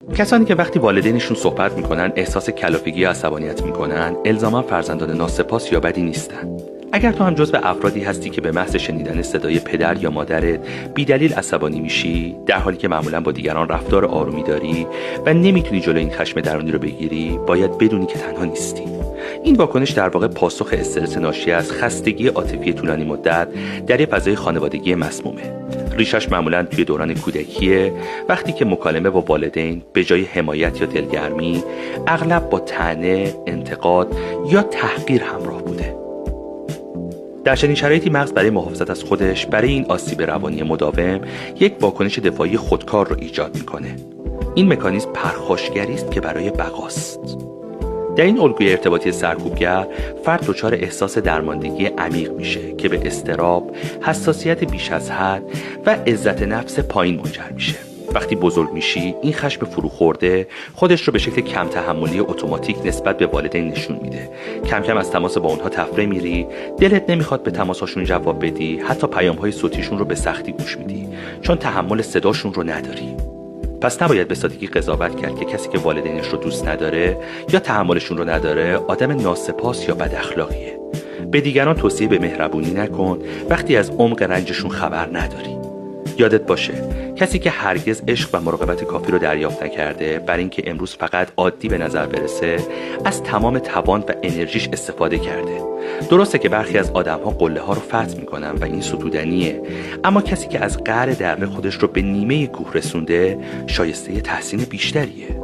کسانی که وقتی والدینشون صحبت میکنن احساس کلافگی یا عصبانیت میکنن الزاما فرزندان ناسپاس یا بدی نیستن. اگر تو هم جزو افرادی هستی که به محض شنیدن صدای پدر یا مادرت بی‌دلیل عصبانی میشی، در حالی که معمولا با دیگران رفتار آرومی داری و نمیتونی جلوی این خشم درونی رو بگیری، باید بدونی که تنها نیستی. این واکنش در واقع پاسخ استرس ناشی از خستگی عاطفی طولانی مدت در یک فضای خانوادگی مسمومه. ریشش معمولا توی دوران کودکیه، وقتی که مکالمه با والدین به جای حمایت یا دلگرمی اغلب با طعنه، انتقاد یا تحقیر همراه بوده. در چنین شرایطی مغز برای محافظت از خودش برای این آسیب روانی مداوم یک واکنش دفاعی خودکار رو ایجاد میکنه. این مکانیزم پرخاشگری است که برای بقاست. در این الگوی ارتباطی سرکوبگر، فرد دچار احساس درماندگی عمیق میشه که به اضطراب، حساسیت بیش از حد و عزت نفس پایین منجر میشه. وقتی بزرگ میشی، این خشم فروخورده خودش رو به شکل کم تحملی اتوماتیک نسبت به والدین نشون میده. کم کم از تماس با اونها تفره میری، دلت نمیخواد به تماساشون جواب بدی، حتی پیام‌های صوتیشون رو به سختی گوش میدی، چون تحمل صداشون رو نداری. پس نباید به سادگی قضاوت کرد که کسی که والدینش رو دوست نداره یا تحملشون رو نداره آدم ناسپاس یا بد اخلاقیه. به دیگران توصیه به مهربونی نکن وقتی از عمق رنجشون خبر نداری. یادت باشه کسی که هرگز عشق و مراقبت کافی رو دریافت نکرده، برای اینکه امروز فقط عادی به نظر برسه، از تمام توان و انرژیش استفاده کرده. درسته که برخی از آدم‌ها قله ها رو فتح میکنن و این ستودنیه، اما کسی که از قعر دره خودش رو به نیمه کوه رسونده شایسته تحسین بیشتریه.